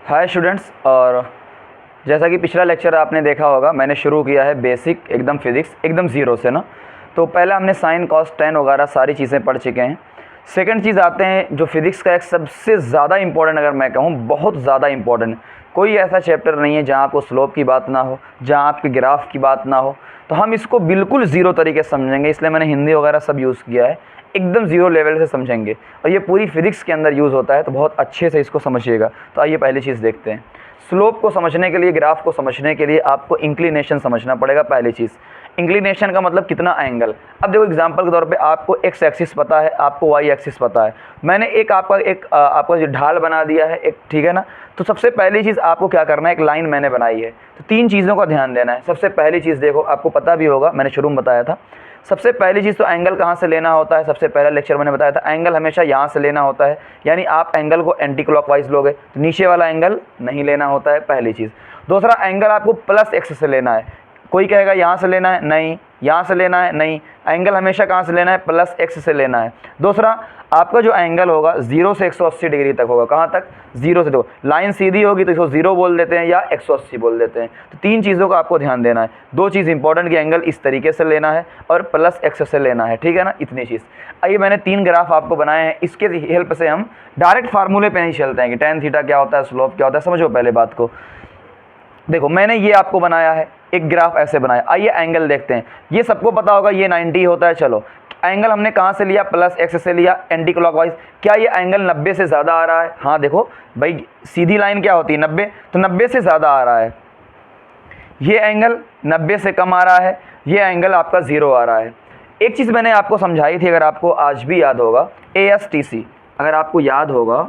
Hi students. और जैसा कि पिछला लेक्चर आपने देखा होगा, मैंने शुरू किया है बेसिक एकदम फिज़िक्स एकदम ज़ीरो से ना। तो पहले हमने साइन कॉस टेन वगैरह सारी चीज़ें पढ़ चुके हैं। सेकंड चीज़ आते हैं जो फिज़िक्स का एक सबसे ज़्यादा इंपॉर्टेंट, अगर मैं कहूँ बहुत ज़्यादा इंपॉर्टेंट, कोई ऐसा चैप्टर नहीं है जहाँ आपको स्लोप की बात ना हो, जहाँ आपके ग्राफ की बात ना हो। तो हम इसको बिल्कुल ज़ीरो तरीके से समझेंगे, इसलिए मैंने हिंदी वगैरह सब यूज़ किया है। एकदम ज़ीरो लेवल से समझेंगे और ये पूरी फिज़िक्स के अंदर यूज़ होता है, तो बहुत अच्छे से इसको समझिएगा। तो आइए पहली चीज़ देखते हैं। स्लोप को समझने के लिए, ग्राफ को समझने के लिए आपको इंक्लिनेशन समझना पड़ेगा। पहली चीज़, इंक्लिनेशन का मतलब कितना एंगल। अब देखो एग्जांपल के तौर पे आपको एक्स एक्सिस पता है, आपको वाई एक्सिस पता है। मैंने आपका जो ढाल बना दिया है एक, ठीक है ना। तो सबसे पहली चीज़ आपको क्या करना है, एक लाइन मैंने बनाई है, तो तीन चीज़ों का ध्यान देना है। सबसे पहली चीज़ देखो, आपको पता भी होगा, मैंने शुरू में बताया था। सबसे पहली चीज़ तो एंगल कहाँ से लेना होता है। सबसे पहला लेक्चर मैंने बताया था, एंगल हमेशा यहाँ से लेना होता है, यानी आप एंगल को एंटी क्लॉकवाइज लोगे तो नीचे वाला एंगल नहीं लेना होता है, पहली चीज़। दूसरा, एंगल आपको प्लस एक्स से लेना है। कोई कहेगा यहाँ से लेना है, नहीं। यहाँ से लेना है, नहीं। एंगल हमेशा कहाँ से लेना है, प्लस एक्स से लेना है। दूसरा, आपका जो एंगल होगा 0 से 180 डिग्री तक होगा। कहाँ तक, 0 से 2। लाइन सीधी होगी तो इसको 0 बोल देते हैं या 180 बोल देते हैं। तो तीन चीज़ों का आपको ध्यान देना है। दो चीज़ इंपॉर्टेंट की एंगल इस तरीके से लेना है और प्लस एक्स से लेना है, ठीक है ना, इतनी चीज़। आइए, मैंने तीन ग्राफ आपको बनाए हैं, इसके हेल्प से हम डायरेक्ट फार्मूले पे नहीं चलते हैं कि टेन थीटा क्या होता है, स्लोप क्या होता है। समझो पहले बात को। देखो, मैंने ये आपको बनाया है, एक ग्राफ ऐसे बनाया। आइए एंगल देखते हैं। ये सबको पता होगा ये 90 होता है। चलो, एंगल हमने कहाँ से लिया, प्लस एक्स से लिया, एंटी क्लॉकवाइज। क्या ये एंगल 90 से ज़्यादा आ रहा है? हाँ, देखो भाई, सीधी लाइन क्या होती है, 90, तो 90 से ज़्यादा आ रहा है। ये एंगल 90 से कम आ रहा है, ये एंगल आपका 0 आ रहा है। एक चीज़ मैंने आपको समझाई थी, अगर आपको आज भी याद होगा, ASTC, अगर आपको याद होगा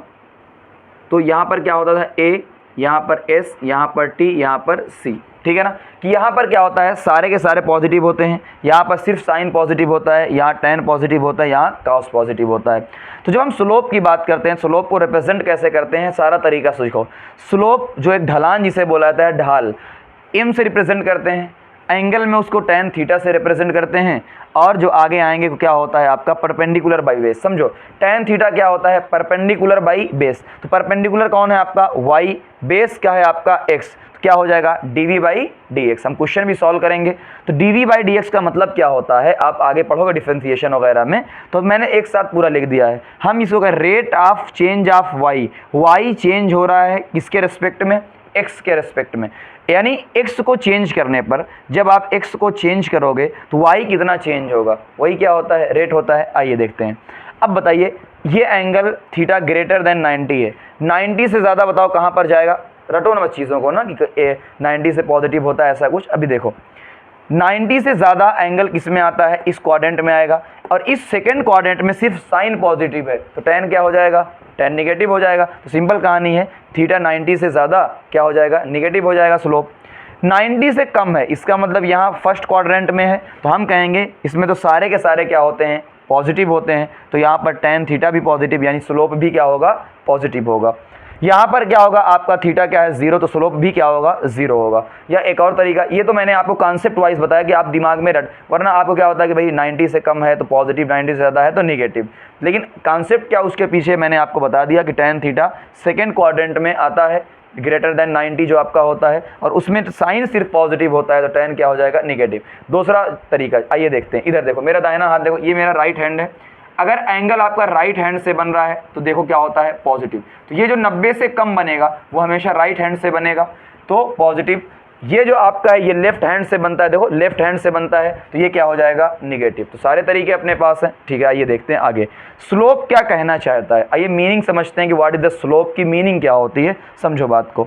तो यहाँ पर क्या होता था, A, यहाँ पर S, यहाँ पर T, यहाँ पर C, ठीक है ना। कि यहाँ पर क्या होता है, सारे के सारे पॉजिटिव होते हैं। यहाँ पर सिर्फ साइन पॉजिटिव होता है, यहाँ टेन पॉजिटिव होता है, यहाँ कॉस पॉजिटिव होता है। तो जब हम स्लोप की बात करते हैं, स्लोप को रिप्रेजेंट कैसे करते हैं, सारा तरीका सीखो। स्लोप जो एक ढलान जिसे बोला जाता है, ढाल, M से रिप्रेजेंट करते हैं, एंगल में उसको टेन थीटा से रिप्रेजेंट करते हैं, और जो आगे आएंगे क्या होता है आपका, परपेंडिकुलर बाई बेस। समझो, टेन थीटा क्या होता है, परपेंडिकुलर बाई बेस। तो परपेंडिकुलर कौन है आपका, y, बेस क्या है आपका, x, तो क्या हो जाएगा, dv बाई dx। हम क्वेश्चन भी सॉल्व करेंगे। तो dv बाई dx का मतलब क्या होता है, आप आगे पढ़ोगे डिफरेंशिएशन वगैरह में, तो मैंने एक साथ पूरा लिख दिया है। हम इसको कहें rate of change of y change हो रहा है किसके रेस्पेक्ट में, x के रेस्पेक्ट में। यानी x को चेंज करने पर, जब आप x को चेंज करोगे तो y कितना चेंज होगा, वही क्या होता है, रेट होता है। आइए देखते हैं। अब बताइए, ये एंगल थीटा ग्रेटर देन 90 है, 90 से ज़्यादा बताओ कहाँ पर जाएगा। रटो ना चीज़ों को ना कि 90 से पॉजिटिव होता है ऐसा कुछ। अभी देखो, 90 से ज़्यादा एंगल किस में आता है, इस क्वाड्रेंट में आएगा, और इस सेकंड क्वाड्रेंट में सिर्फ साइन पॉजिटिव है, तो टेन क्या हो जाएगा, टेन निगेटिव हो जाएगा। तो सिंपल कहानी है, थीटा 90 से ज़्यादा क्या हो जाएगा, निगेटिव हो जाएगा स्लोप। 90 से कम है, इसका मतलब यहाँ फर्स्ट क्वाड्रेंट में है, तो हम कहेंगे इसमें तो सारे के सारे क्या होते हैं, पॉजिटिव होते हैं। तो यहाँ पर टेन थीटा भी पॉजिटिव, यानी स्लोप भी क्या होगा, पॉजिटिव होगा। यहाँ पर क्या होगा आपका, थीटा क्या है, 0, तो स्लोप भी क्या होगा, 0 होगा। या एक और तरीका, ये तो मैंने आपको कॉन्सेप्ट वाइज बताया कि आप दिमाग में रट, वरना आपको क्या होता है कि भाई 90 से कम है तो पॉजिटिव, 90 से ज़्यादा है तो निगेटिव। लेकिन कॉन्सेप्ट क्या उसके पीछे मैंने आपको बता दिया कि टेन थीटा सेकेंड क्वाड्रेंट में आता है, ग्रेटर देन 90 जो आपका होता है, और उसमें साइन सिर्फ पॉजिटिव होता है, तो टेन क्या हो जाएगा, निगेटिव। दूसरा तरीका, आइए देखते हैं। इधर देखो, मेरा दाहिना हाथ देखो, ये मेरा राइट हैंड है। अगर एंगल आपका राइट हैंड से बन रहा है तो देखो क्या होता है, पॉजिटिव। तो ये जो 90 से कम बनेगा वो हमेशा राइट हैंड से बनेगा, तो पॉजिटिव। ये जो आपका है ये लेफ्ट हैंड से बनता है, देखो लेफ्ट हैंड से बनता है, तो ये क्या हो जाएगा, निगेटिव। तो सारे तरीके अपने पास हैं, ठीक है। आइए देखते हैं आगे, स्लोप क्या कहना चाहता है। आइए मीनिंग समझते हैं कि व्हाट इज द स्लोप की मीनिंग क्या होती है। समझो बात को।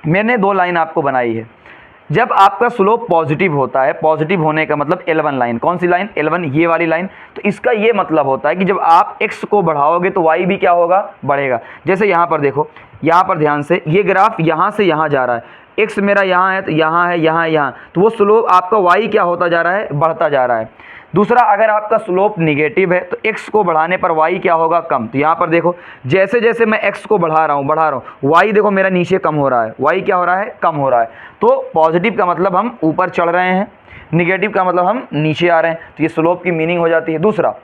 मैंने दो लाइन आपको बनाई है। जब आपका स्लोप पॉजिटिव होता है, पॉजिटिव होने का मतलब L1 लाइन, कौन सी लाइन, L1, ये वाली लाइन। तो इसका ये मतलब होता है कि जब आप x को बढ़ाओगे तो y भी क्या होगा, बढ़ेगा। जैसे यहाँ पर देखो, यहाँ पर ध्यान से, ये ग्राफ यहाँ से यहाँ जा रहा है, x मेरा यहाँ है तो यहाँ है, यहाँ यहाँ, तो वो स्लोप आपका y क्या होता जा रहा है, बढ़ता जा रहा है। दूसरा, अगर आपका स्लोप निगेटिव है तो x को बढ़ाने पर y क्या होगा, कम। तो यहाँ पर देखो, जैसे जैसे मैं x को बढ़ा रहा हूँ, y देखो मेरा नीचे कम हो रहा है, y क्या हो रहा है, कम हो रहा है। तो पॉजिटिव का मतलब हम ऊपर चढ़ रहे हैं, निगेटिव का मतलब हम नीचे आ रहे हैं। तो ये स्लोप की मीनिंग हो जाती है। दूसरा,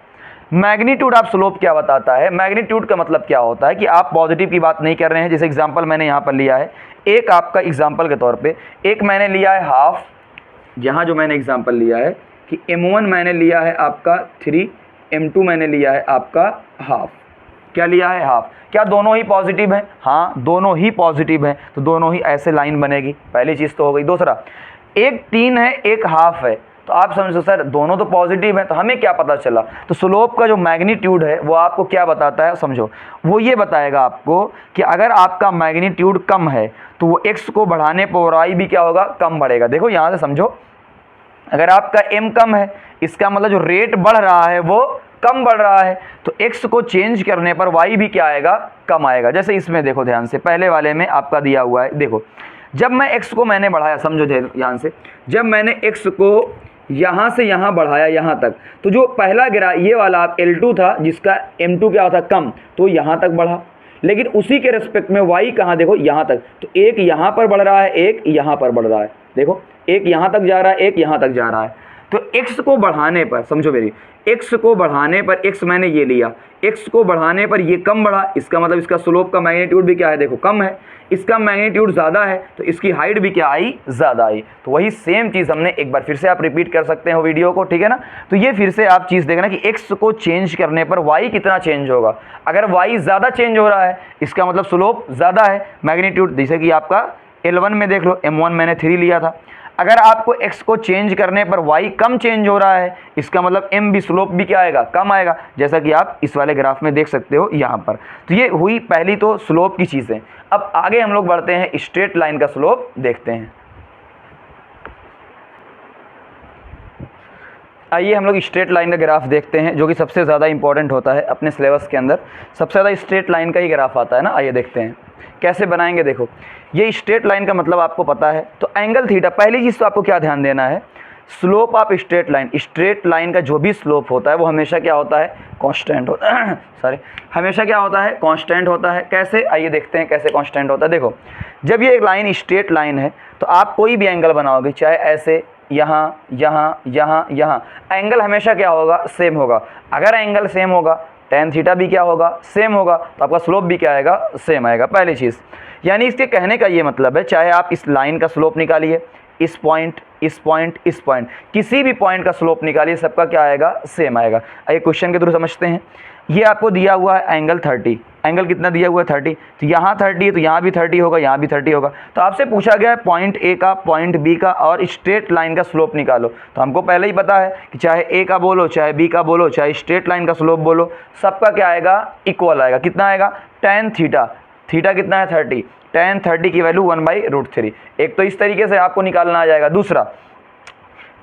मैग्नीट्यूड ऑफ स्लोप क्या बताता है? मैग्नीट्यूड का मतलब क्या होता है कि आप पॉजिटिव की बात नहीं कर रहे हैं। जैसे एग्जांपल मैंने यहाँ पर लिया है, एक आपका एग्जांपल के तौर पे एक मैंने लिया है हाफ, यहाँ जो मैंने एग्जांपल लिया है कि m1 मैंने लिया है आपका 3, m2 मैंने लिया है आपका हाफ। क्या लिया है? हाफ। क्या दोनों ही पॉजिटिव हैं? हाँ, दोनों ही पॉजिटिव हैं, तो दोनों ही ऐसे लाइन बनेगी, पहली चीज़ तो हो गई। दूसरा, एक 3 है एक हाफ है, तो आप समझो सर दोनों तो पॉजिटिव हैं, तो हमें क्या पता चला? तो स्लोप का जो मैग्नीट्यूड है वो आपको क्या बताता है? समझो, वो ये बताएगा आपको कि अगर आपका मैग्नीट्यूड कम है तो वो x को बढ़ाने पर y भी क्या होगा? कम बढ़ेगा। देखो यहाँ से समझो, अगर आपका m कम है, इसका मतलब जो रेट बढ़ रहा है वो कम बढ़ रहा है, तो x को चेंज करने पर y भी क्या आएगा? कम आएगा। जैसे इसमें देखो ध्यान से, पहले वाले में आपका दिया हुआ है, देखो जब मैं x को मैंने बढ़ाया, समझो ध्यान से, जब मैंने x को यहाँ से यहाँ बढ़ाया यहाँ तक, तो जो पहला गिरा ये वाला आप L2 था जिसका M2 क्या था? कम, तो यहाँ तक बढ़ा। लेकिन उसी के रिस्पेक्ट में y कहाँ? देखो यहाँ तक, तो एक यहाँ पर बढ़ रहा है, एक यहाँ पर बढ़ रहा है। देखो एक यहाँ तक जा रहा है, एक यहाँ तक जा रहा है। तो x को बढ़ाने पर, समझो मेरी, x को बढ़ाने पर, x मैंने ये लिया, x को बढ़ाने पर ये कम बढ़ा, इसका मतलब इसका स्लोप का मैग्नीट्यूड भी क्या है? देखो कम है। इसका मैग्नीट्यूड ज़्यादा है तो इसकी हाइट भी क्या आई? ज़्यादा आई। तो वही सेम चीज़ हमने एक बार फिर से आप रिपीट कर सकते हैं वीडियो को, ठीक है ना। तो ये फिर से आप चीज़ देखना कि x को चेंज करने पर y कितना चेंज होगा। अगर y ज़्यादा चेंज हो रहा है इसका मतलब स्लोप ज़्यादा है, मैग्नीट्यूड। जैसे कि आपका L1 में देख लो, m1 मैंने 3 लिया था, अगर आपको x को चेंज करने पर y कम चेंज हो रहा है इसका मतलब m भी स्लोप भी क्या आएगा? कम आएगा, जैसा कि आप इस वाले ग्राफ में देख सकते हो यहाँ पर। तो ये हुई पहली तो स्लोप की चीज़ें। अब आगे हम लोग बढ़ते हैं, स्ट्रेट लाइन का स्लोप देखते हैं। आइए हम लोग स्ट्रेट लाइन का ग्राफ देखते हैं, जो कि सबसे ज़्यादा इंपॉर्टेंट होता है अपने सिलेबस के अंदर। सबसे ज़्यादा स्ट्रेट लाइन का ही ग्राफ आता है ना। आइए देखते हैं कैसे बनाएंगे। देखो ये स्ट्रेट लाइन का मतलब आपको पता है, तो एंगल थीटा, पहली चीज़ तो आपको क्या ध्यान देना है? Slope of straight line, straight line का जो भी स्लोप होता है वो हमेशा क्या होता है? कांस्टेंट होता है सॉरी, हमेशा क्या होता है? कांस्टेंट होता है। कैसे? आइए देखते हैं कैसे कांस्टेंट होता है। देखो जब ये एक लाइन स्ट्रेट लाइन है तो आप कोई भी एंगल बनाओगे, चाहे ऐसे, यहाँ, यहाँ, यहाँ, यहाँ, एंगल हमेशा क्या होगा? सेम होगा। अगर एंगल सेम होगा, tan थीटा भी क्या होगा? सेम होगा, तो आपका स्लोप भी क्या आएगा? सेम आएगा। पहली चीज़, यानी इसके कहने का ये मतलब है, चाहे आप इस लाइन का स्लोप निकालिए, इस पॉइंट, इस पॉइंट, इस पॉइंट, किसी भी पॉइंट का स्लोप निकालिए, सबका क्या आएगा? सेम आएगा। आइए क्वेश्चन के थ्रू समझते हैं। ये आपको दिया हुआ है एंगल 30, एंगल कितना दिया हुआ है? 30, तो यहाँ 30 है तो यहाँ भी 30 होगा, यहाँ भी 30 होगा। तो आपसे पूछा गया है पॉइंट ए का, पॉइंट बी का और स्ट्रेट लाइन का स्लोप निकालो। तो हमको पहले ही पता है कि चाहे ए का बोलो, चाहे बी का बोलो, चाहे स्ट्रेट लाइन का स्लोप बोलो, सबका क्या आएगा? इक्वल आएगा। कितना आएगा? tan थीटा, थीटा कितना है? 30, tan 30 की वैल्यू 1/√3। एक तो इस तरीके से आपको निकालना आ जाएगा। दूसरा,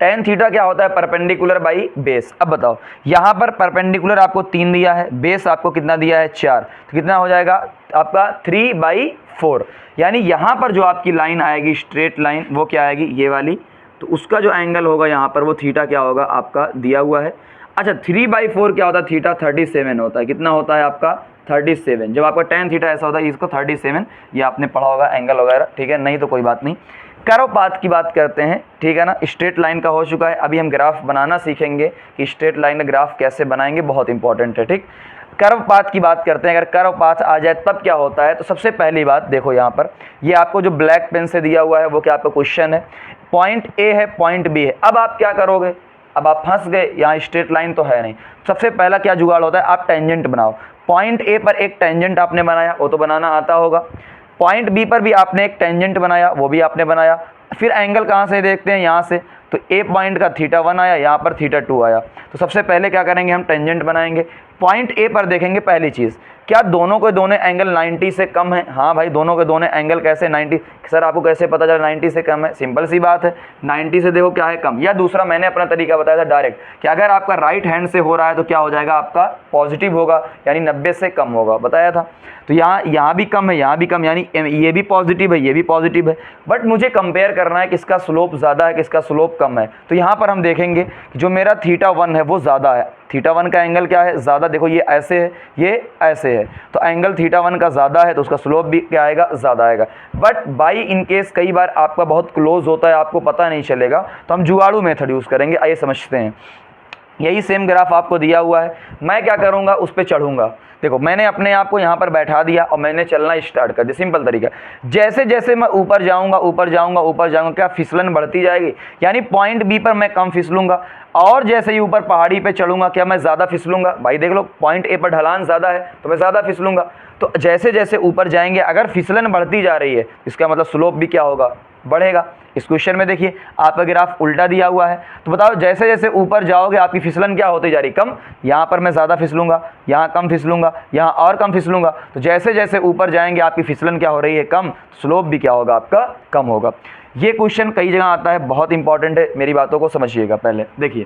tan थीटा क्या होता है? Perpendicular by base. अब बताओ, यहाँ पर परपेंडिकुलर आपको 3 दिया है, बेस आपको कितना दिया है? 4, तो कितना हो जाएगा आपका? 3/4। यानी यहाँ पर जो आपकी लाइन आएगी स्ट्रेट लाइन, वो क्या आएगी? ये वाली। तो उसका जो एंगल होगा यहाँ पर वो थीटा क्या होगा? आपका दिया हुआ है। अच्छा 3/4 क्या होता है? थीटा 37 होता है। कितना होता है आपका? 37। जब आपका tan थीटा ऐसा होता है इसको 37, ये आपने पढ़ा होगा एंगल वगैरह, ठीक है, नहीं तो कोई बात नहीं। कर्व पाथ की बात करते हैं, ठीक है ना। स्ट्रेट लाइन का हो चुका है, अभी हम ग्राफ बनाना सीखेंगे कि स्ट्रेट लाइन का ग्राफ कैसे बनाएंगे, बहुत इंपॉर्टेंट है, ठीक। कर्व पाथ की बात करते हैं, अगर कर्व पाथ आ जाए तब क्या होता है? तो सबसे पहली बात देखो, यहाँ पर ये आपको जो ब्लैक पेन से दिया हुआ है वो क्या आपका क्वेश्चन है, पॉइंट ए है, पॉइंट बी है। अब आप क्या करोगे? अब आप फंस गए, यहाँ स्ट्रेट लाइन तो है नहीं। सबसे पहला क्या जुगाड़ होता है? आप टेंजेंट बनाओ। पॉइंट ए पर एक टेंजेंट आपने बनाया, वो तो बनाना आता होगा। पॉइंट बी पर भी आपने एक टेंजेंट बनाया, वो भी आपने बनाया। फिर एंगल कहाँ से देखते हैं? यहाँ से। तो ए पॉइंट का θ1 आया, यहाँ पर θ2 आया। तो सबसे पहले क्या करेंगे? हम टेंजेंट बनाएंगे। पॉइंट ए पर देखेंगे पहली चीज़, क्या दोनों के दोनों एंगल 90 से कम है? हाँ भाई, दोनों के दोनों एंगल कैसे 90? सर आपको कैसे पता चला 90 से कम है? सिंपल सी बात है, 90 से देखो क्या है? कम। या दूसरा मैंने अपना तरीका बताया था डायरेक्ट, कि अगर आपका राइट हैंड से हो रहा है तो क्या हो जाएगा? आपका पॉजिटिव होगा, यानी 90 से कम होगा, बताया था। तो यहाँ भी कम है, यहाँ भी कम, यानी ये भी पॉजिटिव है, ये भी पॉजिटिव है। बट मुझे कंपेयर करना है किसका स्लोप ज़्यादा है, किसका स्लोप कम है। तो यहाँ पर हम देखेंगे कि जो मेरा θ1 है वो ज़्यादा है। θ1 का एंगल क्या है? ज़्यादा। देखो ये ऐसे है, ये ऐसे है, तो एंगल θ1 का ज़्यादा है तो उसका स्लोप भी क्या आएगा? ज़्यादा आएगा। बट बाई इन केस कई बार आपका बहुत क्लोज होता है, आपको पता नहीं चलेगा, तो हम जुगाड़ू मेथड यूज़ करेंगे। आइए समझते हैं। यही सेम ग्राफ आपको दिया हुआ है, मैं क्या करूँगा, उस पर चढ़ूँगा। देखो मैंने अपने आप को यहाँ पर बैठा दिया और मैंने चलना स्टार्ट कर दिया, सिंपल तरीका। जैसे जैसे मैं ऊपर जाऊँगा ऊपर जाऊँगा ऊपर जाऊँगा, क्या फिसलन बढ़ती जाएगी, यानी पॉइंट बी पर मैं कम फिसलूँगा, और जैसे ही ऊपर पहाड़ी पे चढ़ूँगा क्या मैं ज़्यादा फिसलूँगा। भाई देख लो, पॉइंट ए पर ढलान ज़्यादा है तो मैं ज़्यादा फिसलूँगा। तो जैसे जैसे ऊपर जाएंगे अगर फिसलन बढ़ती जा रही है, इसका मतलब स्लोप भी क्या होगा, बढ़ेगा। इस क्वेश्चन में देखिए आपका ग्राफ उल्टा दिया हुआ है, तो बताओ जैसे जैसे ऊपर जाओगे आपकी फिसलन क्या होती जा रही, कम। यहाँ पर मैं ज़्यादा फिसलूँगा, यहाँ कम फिसलूँगा, यहाँ और कम फिसलूँगा। तो जैसे जैसे ऊपर जाएंगे आपकी फिसलन क्या हो रही है, कम, स्लोप भी क्या होगा आपका, कम होगा। ये क्वेश्चन कई जगह आता है, बहुत इंपॉर्टेंट है, मेरी बातों को समझिएगा। पहले देखिए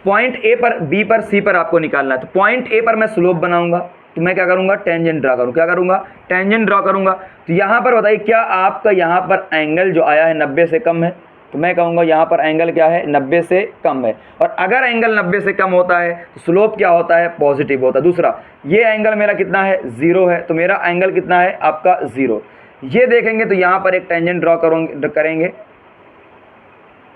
पॉइंट ए पर, बी पर, सी पर आपको निकालना है। तो पॉइंट ए पर मैं स्लोप बनाऊंगा, तो मैं क्या करूंगा, टेंजेंट ड्रा करूँ, क्या करूंगा, टेंजेंट ड्रा करूंगा। तो यहाँ पर बताइए क्या आपका यहाँ पर एंगल जो आया है 90 से कम है, तो मैं कहूँगा यहाँ पर एंगल क्या है, 90 से कम है। और अगर एंगल 90 से कम होता है तो स्लोप क्या होता है, पॉजिटिव होता है। दूसरा, ये एंगल मेरा कितना है, 0 है, तो मेरा एंगल कितना है आपका 0। ये देखेंगे तो यहाँ पर एक टेंजेंट ड्रा करेंगे,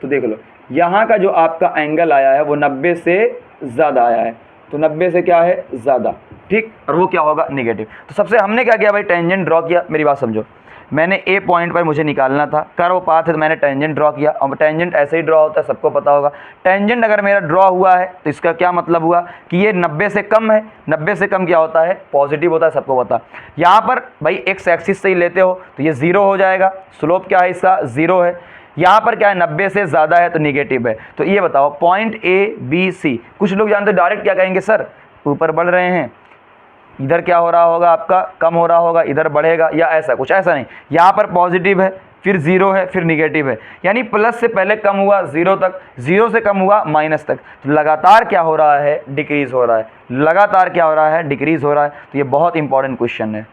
तो देख लो यहाँ का जो आपका एंगल आया है वो 90 से ज़्यादा आया है, तो 90 से क्या है, ज़्यादा, ठीक। और वो क्या होगा, निगेटिव। तो सबसे हमने क्या किया भाई, टेंजेंट ड्रॉ किया। मेरी बात समझो, मैंने ए पॉइंट पर मुझे निकालना था, कर्व पाथ है तो मैंने टेंजेंट ड्रॉ किया। और टेंजेंट ऐसे ही ड्रॉ होता है, सबको पता होगा। टेंजेंट अगर मेरा ड्रॉ हुआ है तो इसका क्या मतलब हुआ कि ये 90 से कम है। 90 से कम क्या होता है, पॉजिटिव होता है, सबको पता। यहाँ पर भाई एक्स एक्सिस से ही लेते हो तो ये 0 हो जाएगा, स्लोप क्या है इसका, 0 है। यहाँ पर क्या है, 90 से ज़्यादा है तो निगेटिव है। तो ये बताओ पॉइंट ए बी सी, कुछ लोग जानते हो डायरेक्ट क्या कहेंगे, सर ऊपर बढ़ रहे हैं, इधर क्या हो रहा होगा आपका, कम हो रहा होगा, इधर बढ़ेगा, या ऐसा कुछ, ऐसा नहीं। यहाँ पर पॉजिटिव है, फिर 0 है, फिर निगेटिव है, यानी प्लस से पहले कम हुआ 0 तक, 0 से कम हुआ माइनस तक। तो लगातार क्या हो रहा है, डिक्रीज़ हो रहा है, लगातार क्या हो रहा है, डिक्रीज़ हो रहा है। तो ये बहुत इंपॉर्टेंट क्वेश्चन है।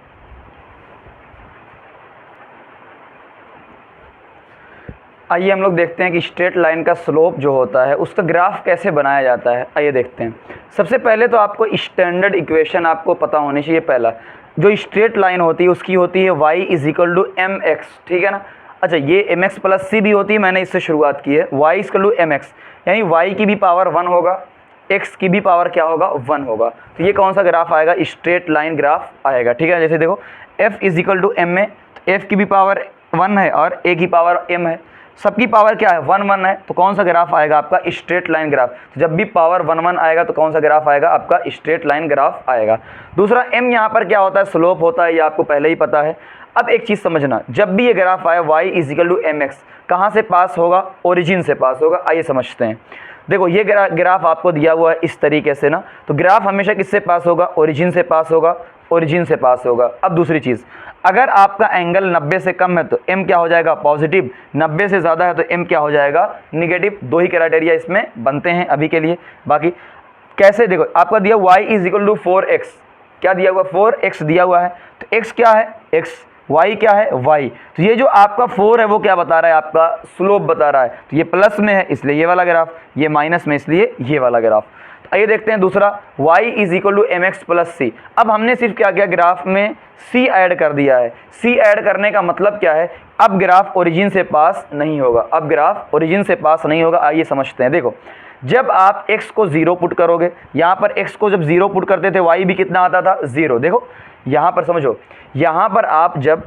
आइए हम लोग देखते हैं कि स्ट्रेट लाइन का स्लोप जो होता है उसका ग्राफ कैसे बनाया जाता है। आइए देखते हैं। सबसे पहले तो आपको स्टैंडर्ड इक्वेशन आपको पता होनी चाहिए। पहला जो स्ट्रेट लाइन होती है उसकी होती है y is equal to m x, ठीक है ना। अच्छा, ये एम एक्स प्लस सी भी होती है, मैंने इससे शुरुआत की है। y is equal to m x, यानी y की भी पावर 1 होगा, x की भी पावर क्या होगा, 1 होगा। तो ये कौन सा ग्राफ आएगा, स्ट्रेट लाइन ग्राफ आएगा, ठीक है। जैसे देखो f is equal to m में, तो f की भी पावर 1 है और a की पावर m है, सबकी पावर क्या है, 1 1 है। तो कौन सा ग्राफ आएगा आपका, स्ट्रेट लाइन ग्राफ। तो जब भी पावर 1 1 आएगा तो कौन सा ग्राफ आएगा आपका, स्ट्रेट लाइन ग्राफ आएगा। दूसरा m यहाँ पर क्या होता है, स्लोप होता है, ये आपको पहले ही पता है। अब एक चीज़ समझना, जब भी ये ग्राफ आए y is equal to m x, कहाँ से पास होगा, ओरिजिन से पास होगा। आइए समझते हैं। देखो ये ग्राफ आपको दिया हुआ है इस तरीके से ना, तो ग्राफ हमेशा किससे पास होगा, ओरिजिन से पास होगा, ओरिजिन से पास होगा। अब दूसरी चीज़, अगर आपका एंगल 90 से कम है तो m क्या हो जाएगा, पॉजिटिव। 90 से ज़्यादा है तो m क्या हो जाएगा, निगेटिव। दो ही क्राइटेरिया इसमें बनते हैं अभी के लिए। बाकी कैसे, देखो आपका दिया y is equal to 4x, क्या दिया हुआ, 4x दिया हुआ है। तो x क्या है, x, y क्या है, y। तो ये जो आपका 4 है वो क्या बता रहा है, आपका स्लोप बता रहा है। तो ये प्लस में है इसलिए ये वाला ग्राफ, ये माइनस में इसलिए ये वाला ग्राफ। आइए देखते हैं दूसरा, y is equal to m x plus c. अब हमने सिर्फ क्या किया, ग्राफ में c ऐड कर दिया है। c ऐड करने का मतलब क्या है, अब ग्राफ ओरिजिन से पास नहीं होगा, अब ग्राफ ओरिजिन से पास नहीं होगा। आइए समझते हैं। देखो जब आप x को 0 पुट करोगे, यहाँ पर x को जब 0 पुट करते थे y भी कितना आता था, 0। देखो यहाँ पर समझो, यहाँ पर आप जब,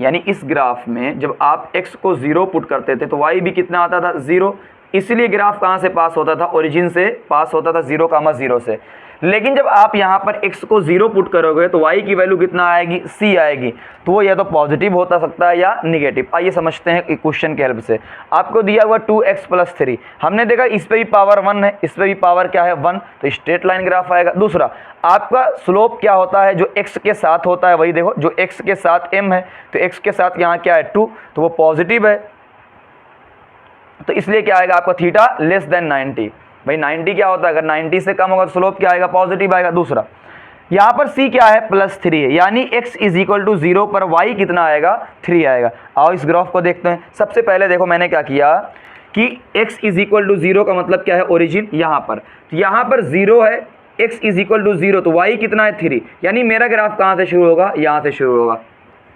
यानी इस ग्राफ में जब आप x को 0 पुट करते थे तो y भी कितना आता था, 0। इसलिए ग्राफ कहाँ से पास होता था, ओरिजिन से पास होता था, 0,0 से। लेकिन जब आप यहाँ पर x को 0 पुट करोगे तो y की वैल्यू कितना आएगी, c आएगी। तो वो या तो पॉजिटिव होता सकता है या निगेटिव। आइए समझते हैं क्वेश्चन के हेल्प से। आपको दिया हुआ 2x प्लस 3, हमने देखा इस पे भी पावर 1 है, इस पे भी पावर क्या है, 1। तो स्ट्रेट लाइन ग्राफ आएगा। दूसरा, आपका स्लोप क्या होता है, जो x के साथ होता है वही देखो, जो x के साथ m है तो x के साथ यहाँ क्या है, 2, तो वो पॉजिटिव है। तो इसलिए क्या आएगा आपका, थीटा लेस देन 90। भाई 90 क्या होता है, अगर 90 से कम होगा तो स्लोप क्या आएगा, पॉजिटिव आएगा। दूसरा, यहाँ पर c क्या है, प्लस 3 है, यानी x इज इक्वल टू 0 पर y कितना आएगा, 3 आएगा। आओ इस ग्राफ को देखते हैं। सबसे पहले देखो मैंने क्या किया कि x इज इक्वल टू 0 का मतलब क्या है, ओरिजिन यहाँ पर। तो यहाँ पर 0 है, x इज इक्वल टू 0, तो y कितना है, 3। यानी मेरा ग्राफ कहाँ से शुरू होगा, यहाँ से शुरू होगा,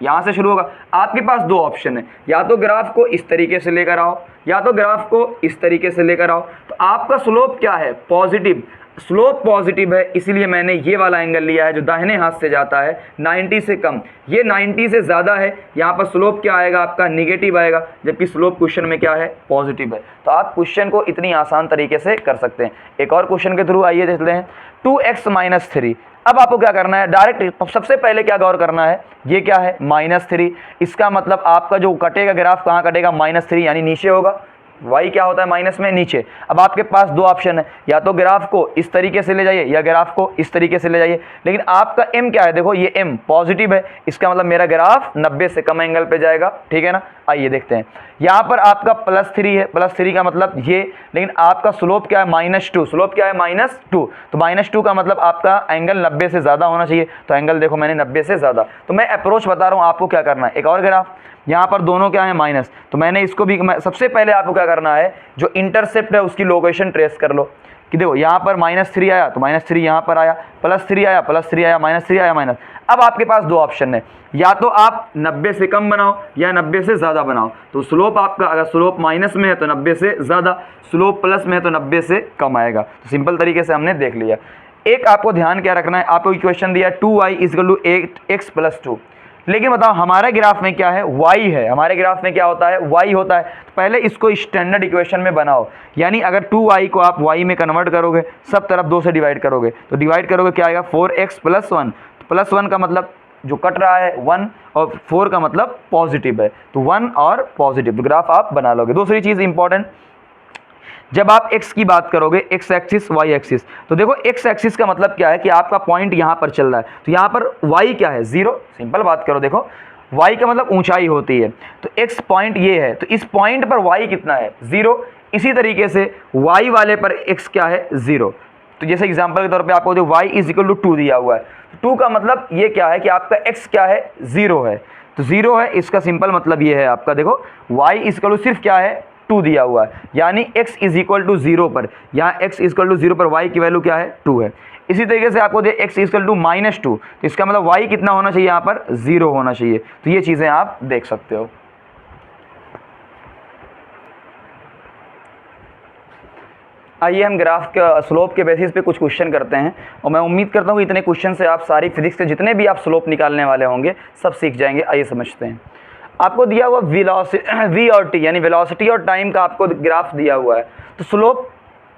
यहाँ से शुरू होगा। आपके पास दो ऑप्शन है, या तो ग्राफ को इस तरीके से लेकर आओ या तो ग्राफ को इस तरीके से लेकर आओ। तो आपका स्लोप क्या है, पॉजिटिव, स्लोप पॉजिटिव है, इसीलिए मैंने ये वाला एंगल लिया है जो दाहिने हाथ से जाता है 90 से कम। ये 90 से ज़्यादा है, यहाँ पर स्लोप क्या आएगा आपका, निगेटिव आएगा, जबकि स्लोप क्वेश्चन में क्या है, पॉजिटिव है। तो आप क्वेश्चन को इतनी आसान तरीके से कर सकते हैं। एक और क्वेश्चन के थ्रू आइए देखते हैं। 2x - 3। अब आपको क्या करना है, डायरेक्ट सबसे पहले क्या गौर करना है, ये क्या है -3। इसका मतलब आपका जो कटेगा ग्राफ कहाँ कटेगा, -3 यानी नीचे होगा। y क्या होता है माइनस में, नीचे। अब आपके पास दो ऑप्शन है, या तो ग्राफ को इस तरीके से ले जाइए या ग्राफ को इस तरीके से ले जाइए। लेकिन आपका m क्या है, देखो ये m पॉजिटिव है, इसका मतलब मेरा ग्राफ 90 से कम एंगल पे जाएगा, ठीक है ना। आइए देखते हैं, यहाँ पर आपका +3 है, +3 का मतलब ये, लेकिन आपका स्लोप क्या है, -2। स्लोप क्या है, -2। तो -2 का मतलब आपका एंगल 90 से ज़्यादा होना चाहिए। तो एंगल देखो मैंने 90 से ज़्यादा। तो मैं अप्रोच बता रहा हूँ आपको क्या करना है। एक और ग्राफ, यहाँ पर दोनों क्या है, माइनस, तो मैंने इसको भी, सबसे पहले आपको क्या करना है, जो इंटरसेप्ट है उसकी लोकेशन ट्रेस कर लो कि देखो यहाँ पर -3 आया तो -3 यहाँ पर आया, +3 आया, +3 आया, -3 आया, माइनस। अब आपके पास दो ऑप्शन है, या तो आप 90 से कम बनाओ या 90 से ज़्यादा बनाओ। तो स्लोप आपका, अगर स्लोप माइनस में है तो 90 से ज़्यादा, स्लोप प्लस में है तो 90 से कम आएगा। तो सिंपल तरीके से हमने देख लिया। एक आपको ध्यान क्या रखना है, आपको इक्वेशन दिया 2y = 8x + 2। लेकिन बताओ हमारे ग्राफ में क्या है, y है। हमारे ग्राफ में क्या होता है, y होता है। तो पहले इसको स्टैंडर्ड इक्वेशन में बनाओ, यानी अगर 2y को आप y में कन्वर्ट करोगे, सब तरफ 2 से डिवाइड करोगे, तो डिवाइड करोगे क्या आएगा, 4x + 1। तो +1 का मतलब जो कट रहा है 1, और 4 का मतलब पॉजिटिव है, तो 1 और पॉजिटिव, तो ग्राफ आप बना लोगे। दूसरी चीज़ इंपॉर्टेंट, जब आप x की बात करोगे, x एक्सिस y एक्सिस, तो देखो x एक्सिस का मतलब क्या है कि आपका पॉइंट यहाँ पर चल रहा है, तो यहाँ पर y क्या है, 0। सिंपल बात करो, देखो y का मतलब ऊंचाई होती है, तो x पॉइंट ये है, तो इस पॉइंट पर y कितना है, 0। इसी तरीके से y वाले पर x क्या है, 0। तो जैसे एग्जांपल के तौर पे आपको जो y = 2 दिया हुआ है, 2 का मतलब ये क्या है कि आपका x क्या है, 0 है। तो 0 है, इसका सिंपल मतलब ये है आपका, देखो y = सिर्फ क्या है, 2 दिया हुआ है, यानी x = 0 पर, यहाँ x = 0 पर y की वैल्यू क्या है, 2 है। इसी तरीके से आपको दे x = -2, तो इसका मतलब y कितना होना चाहिए, यहाँ पर 0 होना चाहिए। तो ये चीज़ें आप देख सकते हो। आइए हम ग्राफ के स्लोप के बेसिस पे कुछ क्वेश्चन करते हैं, और मैं उम्मीद करता हूँ कि इतने क्वेश्चन से आप सारी फिजिक्स के जितने भी आप स्लोप निकालने वाले होंगे सब सीख जाएंगे। आइए समझते हैं। आपको दिया हुआ v और t यानी वेलोसिटी और टाइम का आपको ग्राफ दिया हुआ है। तो स्लोप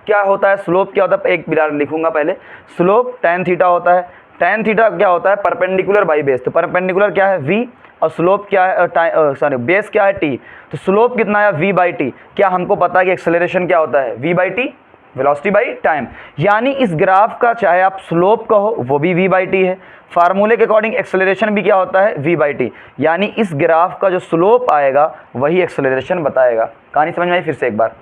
क्या होता है, स्लोप क्या होता है, एक बिलार लिखूंगा पहले। स्लोप tan थीटा होता है। tan थीटा क्या होता है, परपेंडिकुलर बाई बेस। तो परपेंडिकुलर क्या है, v, और स्लोप क्या है, बेस क्या है, t। तो स्लोप कितना है, v/t। क्या हमको पता है कि एक्सेलरेशन क्या होता है, v/t, वेलोसिटी बाई टाइम। यानी इस ग्राफ का चाहे आप स्लोप कहो वो भी v/t है, फार्मूले के अकॉर्डिंग एक्सेलरेशन भी क्या होता है, v/t। यानी इस ग्राफ का जो स्लोप आएगा वही एक्सेलरेशन बताएगा। कहानी समझ में आई, फिर से एक बार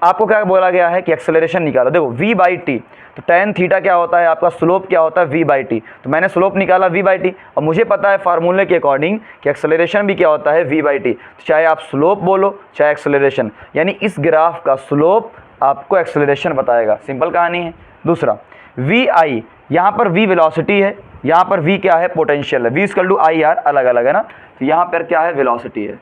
आपको क्या बोला गया है कि एक्सेलरेशन निकालो। देखो v/t, तो tan थीटा क्या होता है आपका, स्लोप क्या होता है, v/t। तो मैंने स्लोप निकाला v/t, और मुझे पता है फार्मूले के अकॉर्डिंग कि एक्सेलरेशन भी क्या होता है, v/t। तो चाहे आप स्लोप बोलो चाहे एक्सेलरेशन, यानी इस ग्राफ का स्लोप आपको एक्सेलरेशन बताएगा। सिंपल कहानी है। दूसरा vi, यहाँ पर v वेलोसिटी है, यहाँ पर v क्या है, पोटेंशियल है। v = IR, अलग अलग है ना। तो यहाँ पर क्या है, वेलोसिटी है।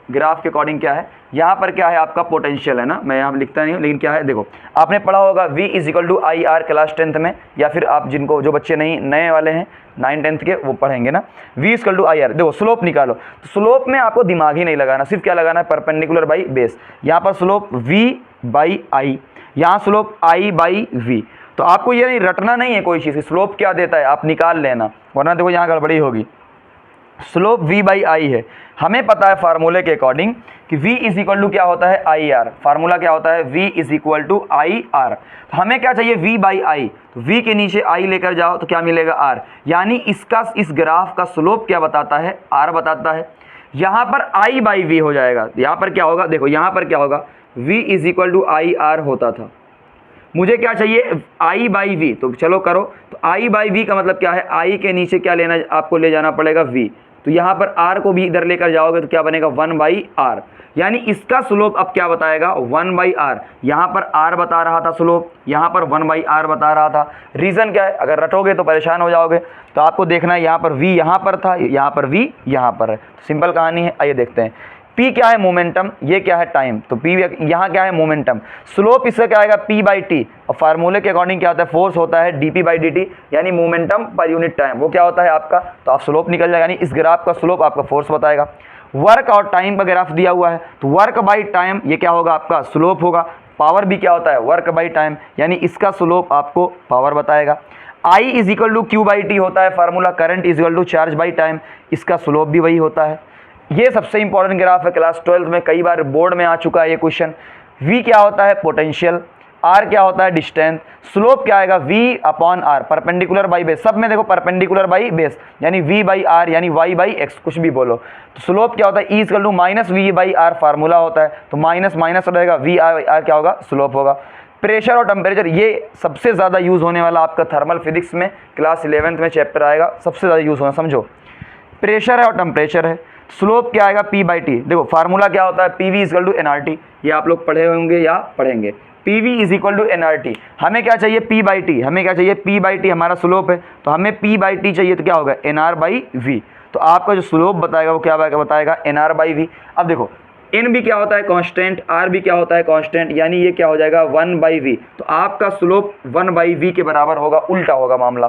ग्राफ के अकॉर्डिंग क्या है, यहाँ पर क्या है आपका पोटेंशियल है ना, मैं यहाँ लिखता नहीं हूँ, लेकिन क्या है देखो, आपने पढ़ा होगा v = IR क्लास 10th में, या फिर आप जिनको जो बच्चे नहीं नए वाले हैं 9th-10th के वो पढ़ेंगे ना, v = IR। देखो स्लोप निकालो, तो स्लोप में आपको दिमाग ही नहीं लगाना, सिर्फ क्या लगाना है, परपेंडिकुलर बाई बेस। यहाँ पर स्लोप v/i, यहाँ स्लोप i/v। तो आपको ये नहीं रटना नहीं है कोई चीज़, स्लोप क्या देता है आप निकाल लेना, वरना देखो यहाँ गड़बड़ी होगी। स्लोप v/i है, हमें पता है फार्मूले के अकॉर्डिंग कि v = क्या होता है, IR। फार्मूला क्या होता है, v = IR। तो हमें क्या चाहिए, v/i। तो v के नीचे i लेकर जाओ तो क्या मिलेगा, r। यानी इसका, इस ग्राफ का स्लोप क्या बताता है, r बताता है। यहाँ पर i/v हो जाएगा, यहाँ पर क्या होगा, देखो यहाँ पर क्या होगा, v = IR होता था, मुझे क्या चाहिए, i/v। तो चलो करो, तो i/v का मतलब क्या है, i के नीचे क्या लेना, आपको ले जाना पड़ेगा v। तो यहाँ पर r को भी इधर लेकर जाओगे तो क्या बनेगा 1/r, यानी इसका स्लोप अब क्या बताएगा 1/r। यहाँ पर r बता रहा था स्लोप, यहाँ पर 1/r बता रहा था। रीज़न क्या है, अगर रटोगे तो परेशान हो जाओगे। तो आपको देखना है यहाँ पर v यहाँ पर था, यहाँ पर v यहाँ पर है, सिंपल कहानी है। आइए देखते हैं p क्या है मोमेंटम, ये क्या है टाइम। तो p यहाँ क्या है मोमेंटम, स्लोप इसका क्या आएगा p/t, और फार्मूले के अकॉर्डिंग क्या होता है फोर्स होता है dp/dt, यानी मोमेंटम पर यूनिट टाइम वो क्या होता है आपका, तो आप स्लोप निकल जाएगा, यानी इस ग्राफ का स्लोप आपका फोर्स बताएगा। वर्क और टाइम का ग्राफ दिया हुआ है, तो वर्क बाई टाइम ये क्या होगा आपका स्लोप होगा। पावर भी क्या होता है वर्क बाई टाइम, यानी इसका स्लोप आपको पावर बताएगा। I is equal to Q/T होता है formula, current is equal to charge by time, इसका स्लोप भी वही होता है। ये सबसे इंपॉर्टेंट ग्राफ है, क्लास 12 में कई बार बोर्ड में आ चुका है ये क्वेश्चन। V क्या होता है पोटेंशियल, R क्या होता है डिस्टेंस, स्लोप क्या आएगा V/R, परपेंडिकुलर बाई बेस, सब में देखो परपेंडिकुलर बाई बेस, यानी V/R यानी Y/X कुछ भी बोलो। तो स्लोप क्या होता है E equal to -V/R formula होता है, तो माइनस माइनस रहेगा V/R क्या होगा स्लोप होगा। प्रेशर और टेम्परेचर ये सबसे ज़्यादा यूज़ होने वाला आपका थर्मल फिजिक्स में क्लास 11th में चैप्टर आएगा, सबसे ज़्यादा यूज़ होना समझो। प्रेशर है और टेम्परेचर है, स्लोप क्या आएगा P/T, देखो फार्मूला क्या होता है PV इक्वल टू nRT, ये आप लोग पढ़े होंगे या पढ़ेंगे। PV is equal to nRT, हमें क्या चाहिए P/T, हमें क्या चाहिए P/T हमारा स्लोप है, तो हमें P/T चाहिए, तो क्या होगा nR/V। तो आपका जो स्लोप बताएगा वो क्या बताएगा nR/V। अब देखो n भी क्या होता है कांस्टेंट, r भी क्या होता है कांस्टेंट, यानी ये क्या हो जाएगा 1/v, तो आपका स्लोप 1/v के बराबर होगा, उल्टा होगा मामला।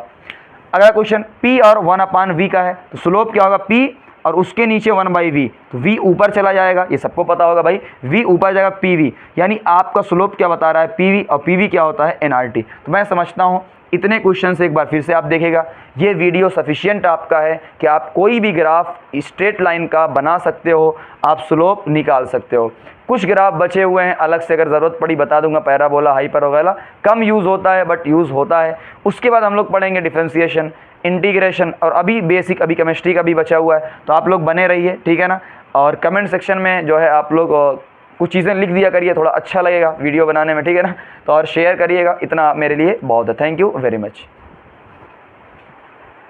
अगला क्वेश्चन P और 1/v का है, तो स्लोप क्या होगा P और उसके नीचे 1/v, तो v ऊपर चला जाएगा, ये सबको पता होगा भाई, v ऊपर जाएगा PV, यानी आपका स्लोप क्या बता रहा है PV, और PV क्या होता है nRT। तो मैं समझता हूँ इतने क्वेश्चन से एक बार फिर से आप देखिएगा, ये वीडियो सफिशिएंट आपका है कि आप कोई भी ग्राफ स्ट्रेट लाइन का बना सकते हो, आप स्लोप निकाल सकते हो। कुछ ग्राफ बचे हुए हैं, अलग से अगर ज़रूरत पड़ी बता दूंगा, पैराबोला हाइपरबोला कम यूज़ होता है बट यूज़ होता है। उसके बाद हम लोग पढ़ेंगे डिफरेंशिएशन, इंटीग्रेशन, और अभी बेसिक अभी केमिस्ट्री का भी बचा हुआ है, तो आप लोग बने रहिए, ठीक है ना। और कमेंट सेक्शन में जो है आप लोग कुछ चीज़ें लिख दिया करिए, थोड़ा अच्छा लगेगा वीडियो बनाने में, ठीक है ना। तो और शेयर करिएगा, इतना मेरे लिए बहुत है। Thank you very much.